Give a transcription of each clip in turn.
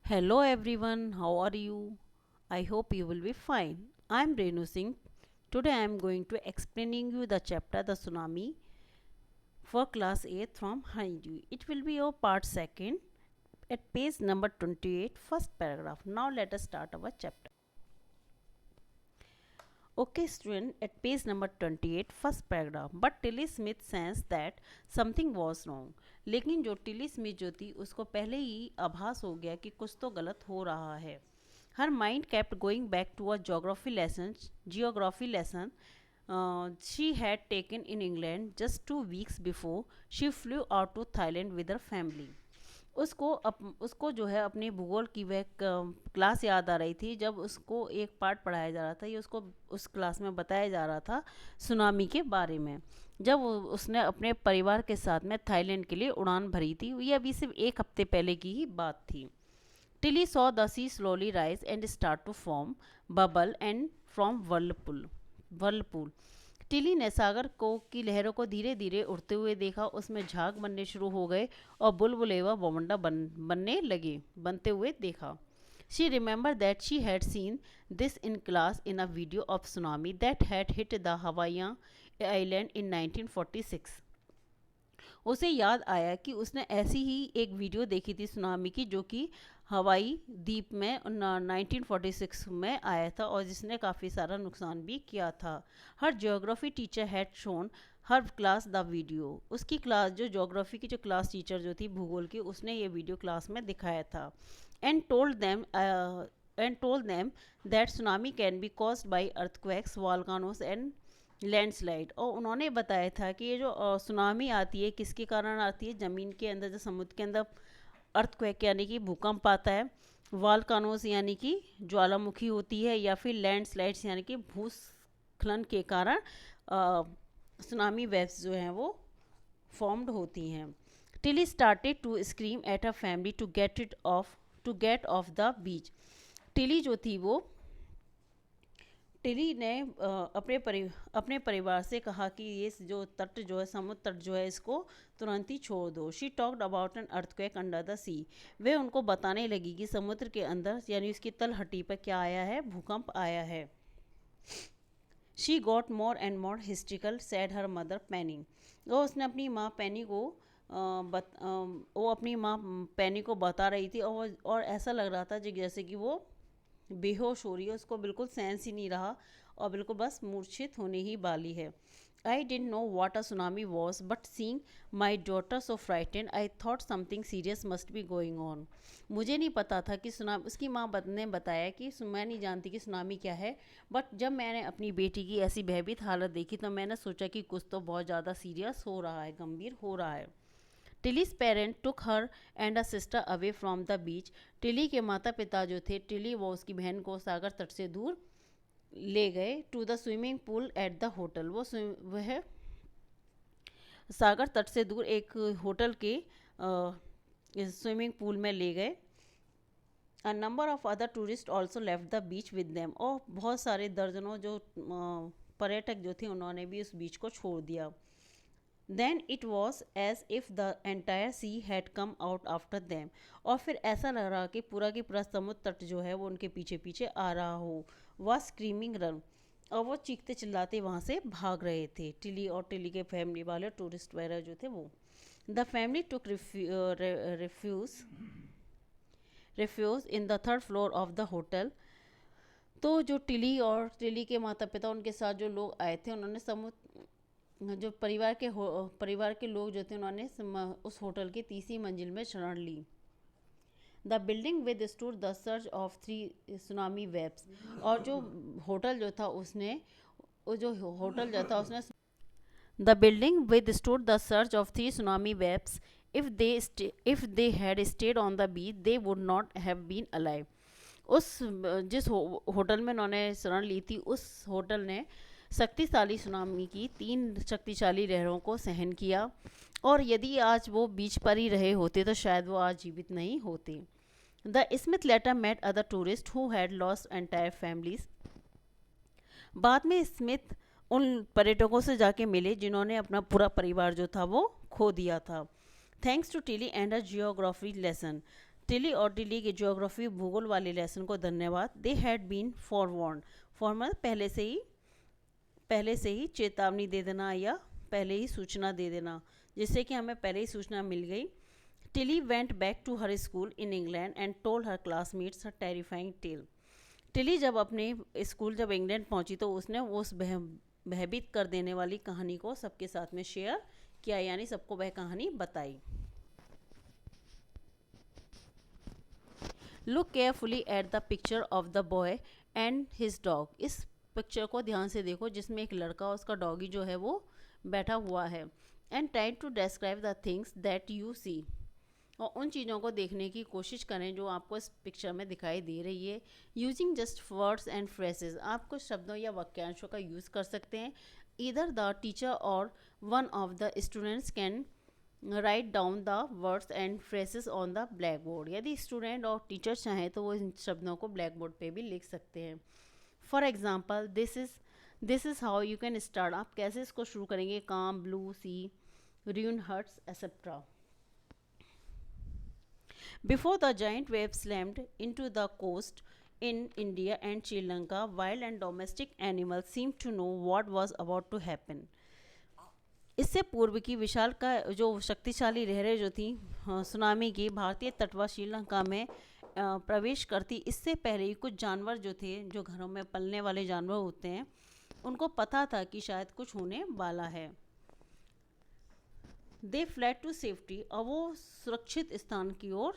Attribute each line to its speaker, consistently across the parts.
Speaker 1: Hello everyone, how are you? I hope you will be fine. I am Renu Singh. Today I am going to explaining you the chapter The Tsunami for class 8 from Honeydew. It will be your part 2nd at page number 28, first paragraph. Now let us start our chapter. Okay student, at page number 28, first paragraph. But Tilly Smith sensed that something was wrong. लेकिन जो Tilly Smith जो थी उसको पहले ही आभास हो गया कि कुछ तो गलत हो रहा है. Her mind kept going back to a geography lesson she had taken in England just 2 weeks before she flew out to Thailand with her family. उसको जो है अपने भूगोल की वह क्लास याद आ रही थी जब उसको एक पार्ट पढ़ाया जा रहा था. ये उसको उस क्लास में बताया जा रहा था सुनामी के बारे में, जब उसने अपने परिवार के साथ में थाईलैंड के लिए उड़ान भरी थी. ये अभी सिर्फ एक हफ्ते पहले की ही बात थी. Tilly saw the sea slowly rise and start to form bubble and from whirlpool. Tilly ने सागर को की लहरों को धीरे धीरे उड़ते हुए देखा. उसमें झाग बनने शुरू हो गए और बुलबुले व बवंडा बनते हुए देखा. She remembered that she had seen this in class in a video of tsunami that had hit the Hawaiian island in 1946. उसे याद आया कि उसने ऐसी ही एक वीडियो देखी थी सुनामी की जो कि हवाई द्वीप में 1946 में आया था और जिसने काफ़ी सारा नुकसान भी किया था. Her geography teacher had shown her class the video. उसकी क्लास जो ज्योग्राफी की जो क्लास टीचर जो थी भूगोल की, उसने ये वीडियो क्लास में दिखाया था. And told them that tsunami can be caused by earthquakes volcanoes and landslide. और उन्होंने बताया था कि ये जो सुनामी आती है किसके कारण आती है. ज़मीन के अंदर जो समुद्र के अंदर अर्थक्वेक यानी कि भूकंप आता है, वॉल्कानोस यानी कि ज्वालामुखी होती है, या फिर लैंडस्लाइड्स यानी कि भूस्खलन के कारण सुनामी वेव्स जो हैं वो फॉर्म्ड होती हैं. Tilly started to scream at a family to get off the beach. Tilly जो थी वो टिली ने अपने परिवार से कहा कि ये जो तट जो है समुद्र तट जो है इसको तुरंत ही छोड़ दो. She talked about an earthquake under the sea. वे उनको बताने लगी कि समुद्र के अंदर यानी उसकी तलहटी पर क्या आया है, भूकंप आया है. She got more and more historical sad her mother पैनी. वो उसने अपनी माँ पैनी को वो अपनी माँ पैनी को बता रही थी और ऐसा लग रहा था जैसे कि वो बेहोश हो रही है. उसको बिल्कुल सेंस ही नहीं रहा और बिल्कुल बस मूर्छित होने ही वाली है. I didn't know what a tsunami was but seeing my daughter so frightened I thought something serious must be going on. मुझे नहीं पता था कि सुनामी, उसकी माँ ने बताया कि मैं नहीं जानती कि सुनामी क्या है, बट जब मैंने अपनी बेटी की ऐसी भयभीत हालत देखी तो मैंने सोचा कि कुछ तो बहुत ज़्यादा सीरियस हो रहा है, गंभीर हो रहा है. Tilly's parent took her and a sister away from the beach. Tilly के माता पिता जो थे, टिली वो उसकी बहन को सागर तट से दूर ले गए. To the swimming pool at the hotel. वह सागर तट से दूर एक होटल के स्विमिंग पूल में ले गए. A number of other tourist also left the beach with them. और बहुत सारे दर्जनों जो पर्यटक जो थे उन्होंने भी उस बीच को छोड़ दिया. Then it was as if the entire sea had come out after them. और फिर ऐसा लग रहा कि पूरा समुद्र तट जो है वो उनके पीछे पीछे आ रहा हो. वह स्क्रीमिंग रन. और वो चीखते चिल्लाते वहाँ से भाग रहे थे, टिली और टिली के फैमिली वाले टूरिस्ट वगैरह जो थे वो. The family took refuge in the third floor of the hotel. तो जो टिली और टिली के माता पिता उनके साथ जो लोग आए थे उन्होंने जो परिवार के लोग जो थे उन्होंने उस होटल की तीसरी मंजिल में शरण ली. The building withstood the surge of 3 tsunami waves. और जो होटल जो था उसने the building withstood the surge of 3 tsunami waves. If they had stayed on the beach they would not have been alive. जिस होटल में उन्होंने शरण ली थी उस होटल ने शक्तिशाली सुनामी की 3 शक्तिशाली लहरों को सहन किया, और यदि आज वो बीच पर ही रहे होते तो शायद वो आज जीवित नहीं होते. The Smith later met other tourist who had lost entire families. बाद में स्मिथ उन पर्यटकों से जाके मिले जिन्होंने अपना पूरा परिवार जो था वो खो दिया था. Thanks to Tilly and a geography lesson. Tilly और टिली के ज्योग्राफी भूगोल वाले लेसन को धन्यवाद। They had been forewarned, formal पहले से ही चेतावनी दे देना या पहले ही सूचना दे देना, जिससे कि हमें पहले ही सूचना मिल गई। Tilly went back to her school in England and told her classmates her terrifying tale. Tilly जब अपने स्कूल जब इंग्लैंड पहुंची तो उसने उस भयभीत कर देने वाली कहानी को सबके साथ में शेयर किया, यानी सबको वह कहानी बताई। Look carefully at the picture of the boy and his dog. इस पिक्चर को ध्यान से देखो जिसमें एक लड़का और उसका डॉगी जो है वो बैठा हुआ है। And try to describe the things that you see, और उन चीज़ों को देखने की कोशिश करें जो आपको इस पिक्चर में दिखाई दे रही है। Using just words and phrases, आप कुछ शब्दों या वाक्यांशों का यूज़ कर सकते हैं। ईदर द टीचर और one of the students can write down the words and phrases on the black board. यदि स्टूडेंट और टीचर चाहें तो वो इन शब्दों को ब्लैक बोर्ड पे भी लिख सकते हैं। For example, this is how you can start, आप कैसे इसको शुरू करेंगे। काम, blue C, ruin hurts, etc. Before the giant wave slammed into the coast in India and Sri Lanka, wild and domestic animals seemed to know what was about to happen. इससे पूर्व की विशाल का जो शक्तिशाली लहरें जो थी सुनामी की भारतीय तटवर्ष श्रीलंका में प्रवेश करती, इससे पहले ही कुछ जानवर जो थे, जो घरों में पलने वाले जानवर होते हैं, उनको पता था कि शायद कुछ होने वाला है। दे फ्लैड टू सेफ्टी, और वो सुरक्षित स्थान की ओर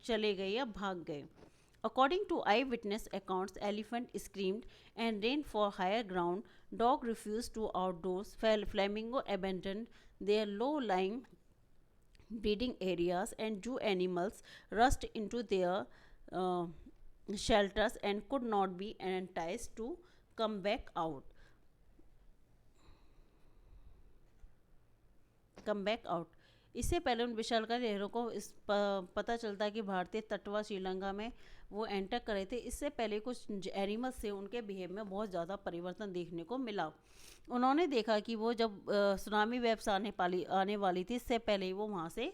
Speaker 1: चले गए या भाग गए। According to eyewitness accounts, elephant screamed and ran for higher ground, dog refuse to outdoors, flamingo abandon their low lying breeding areas, and zoo animals rushed into their shelters and could not be enticed to come back out. इससे पहले उन विशालकाय लहरों को पता चलता कि भारतीय तटवर्ष श्रीलंका में वो एंटर करे थे। इससे पहले कुछ एनिमल्स से उनके बिहेव में बहुत ज़्यादा परिवर्तन देखने को मिला। उन्होंने देखा कि वो जब सुनामी वेव्स आने वाली थी, इससे पहले ही वो वहाँ से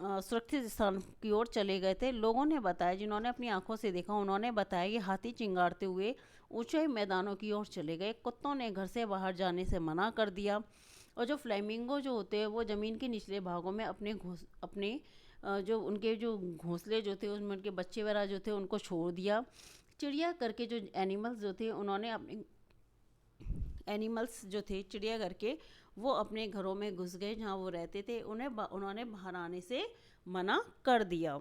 Speaker 1: सुरक्षित स्थान की ओर चले गए थे। लोगों ने बताया, जिन्होंने अपनी आंखों से देखा, उन्होंने बताया कि हाथी चिंगारते हुए ऊंचे मैदानों की ओर चले गए। कुत्तों ने घर से बाहर जाने से मना कर दिया, और जो फ्लेमिंगो जो होते हैं वो ज़मीन के निचले भागों में अपने जो उनके जो घोंसले जो थे उसमें उनके बच्चे वगैरह जो थे उनको छोड़ दिया। चिड़िया करके जो एनिमल्स जो थे उन्होंने अपने एनिमल्स जो थे चिड़िया करके वो अपने घरों में घुस गए जहाँ वो रहते थे, उन्होंने बाहर आने से मना कर दिया।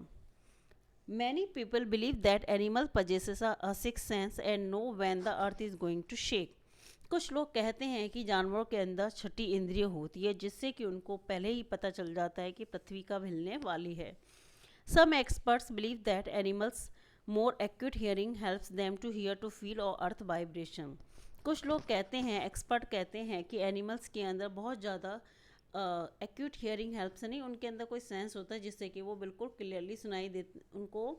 Speaker 1: Many people believe that animal possesses a sixth sense and know when the earth is going to shake. कुछ लोग कहते हैं कि जानवरों के अंदर छठी इंद्रिय होती है, जिससे कि उनको पहले ही पता चल जाता है कि पृथ्वी कब हिलने वाली है। Some experts believe that animals more acute hearing helps them to hear, to feel or earth vibration. कुछ लोग कहते हैं, एक्सपर्ट कहते हैं कि एनिमल्स के अंदर बहुत ज़्यादा एक्यूट हियरिंग हेल्प से नहीं, उनके अंदर कोई सेंस होता है जिससे कि वो बिल्कुल क्लियरली सुनाई दे, उनको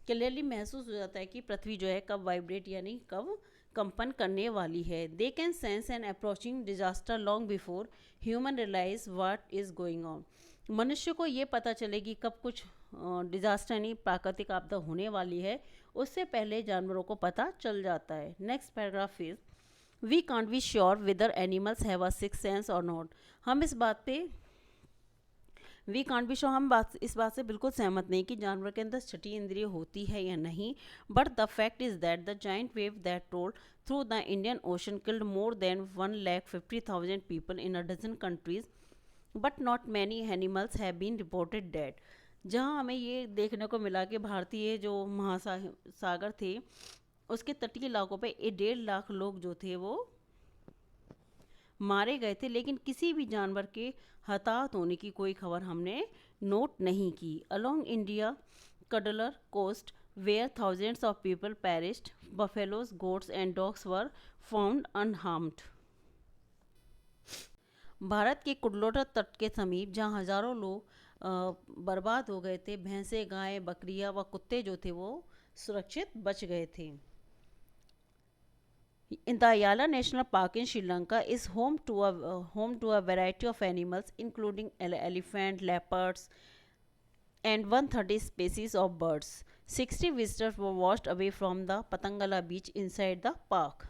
Speaker 1: क्लियरली महसूस हो जाता है कि पृथ्वी जो है कब वाइब्रेट यानी कब कंपन करने वाली है। They can sense an approaching disaster long before human realize what is going on. मनुष्य को ये पता चलेगी कब कुछ डिजास्टर यानी प्राकृतिक आपदा होने वाली है, उससे पहले जानवरों को पता चल जाता है। Next paragraph is we can't be sure whether animals have a sixth sense और नॉट। हम इस बात पे वी कांट बी श्योर, हम इस बात से बिल्कुल सहमत नहीं कि जानवर के अंदर छठी इंद्रिय होती है या नहीं, but the fact is that the giant wave that rolled through the Indian ocean killed more than 1,50,000 people in a dozen countries, but not many animals have been reported dead. जहाँ हमें ये देखने को मिला कि भारतीय जो महासागर थे उसके तटीय इलाकों पे 1.5 लाख लोग जो थे वो मारे गए थे, लेकिन किसी भी जानवर के हताहत होने की कोई खबर हमने नोट नहीं की। Along India Cuddalore coast where thousands of people perished, buffaloes, goats and dogs were found unharmed. Bharat के कुडलोटर तट के समीप जहाँ हजारों लोग बर्बाद हो गए थे, भैंसे, गाय, बकरियां व कुत्ते जो थे वो सुरक्षित बच गए थे। In the Ayala National Park in Sri Lanka is home to a variety of animals including elephant, leopards, and 130 species of birds. 60 visitors were washed away from the Patangala beach inside the park.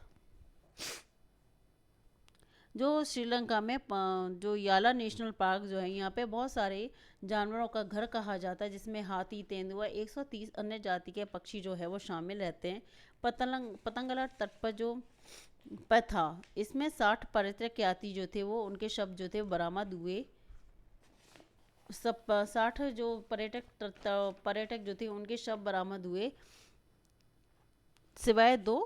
Speaker 1: जो श्रीलंका में जो याला national park जो है, यहाँ पे बहुत सारे जानवरों का घर कहा जाता है, जिसमें हाथी, तेंदुआ, 130 अन्य जाति के पक्षी जो है वो शामिल रहते हैं। पतंगला तट पर जो पर था, इसमें 60 पर्यटक यात्री जो थे वो उनके शब्द जो थे बरामद हुए। सब 60 जो पर्यटक जो थे उनके शव बरामद हुए, सिवाय 2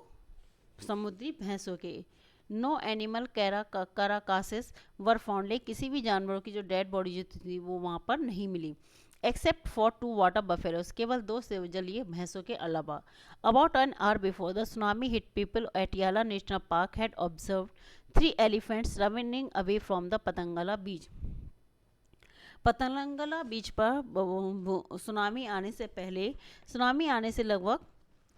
Speaker 1: समुद्री भैंसों के। नो एनिमल कैराकासिस वर फाउंड, किसी भी जानवरों की जो डेड बॉडी जो थी वो वहाँ पर नहीं मिली। एक्सेप्ट फॉर 2 वाटर बफेलोस, केवल 2 जलीय भैंसों के अलावा। About an hour before the tsunami hit, people at Yala national park had observe 3 elephants running away from the Patanangala beach. Patanangala beach पर सुनामी आने से लगभग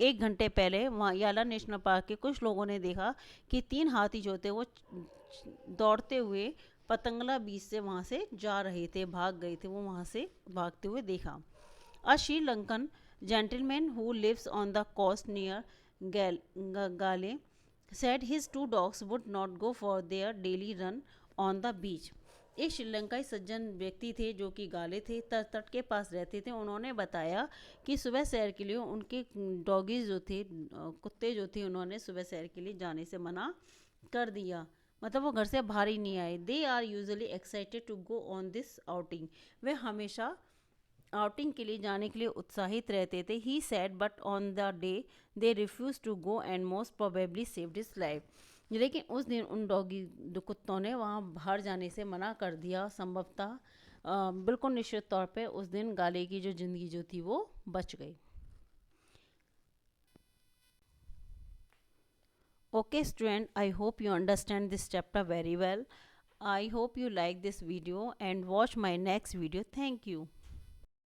Speaker 1: 1 घंटे पहले वहाँ याला नेशनल पार्क के कुछ लोगों ने देखा कि 3 हाथी जो थे वो दौड़ते हुए पतंगला बीच से वहाँ से जा रहे थे, भाग गए थे, वो वहाँ से भागते हुए देखा। A Sri Lankan gentleman who lives on the coast near Galle said his 2 dogs would not go for their daily run on the beach. एक श्रीलंकाई सज्जन व्यक्ति थे जो कि गाले थे, तट के पास रहते थे। उन्होंने बताया कि सुबह सैर के लिए उनके डॉगीज जो थे, कुत्ते जो थे, उन्होंने सुबह सैर के लिए जाने से मना कर दिया, मतलब वो घर से बाहर ही नहीं आए। They are usually excited to go on this outing, वे हमेशा आउटिंग के लिए जाने के लिए उत्साहित रहते थे। He said but on the day they refuse to go and most probably saved his life, लेकिन उस दिन उन कुत्तों ने वहाँ बाहर जाने से मना कर दिया। संभवतः बिल्कुल निश्चित तौर पे उस दिन गाले की जो ज़िंदगी जो थी वो बच गई। Okay student, I hope you understand this chapter very well. I hope you like this video and watch my next video. Thank you.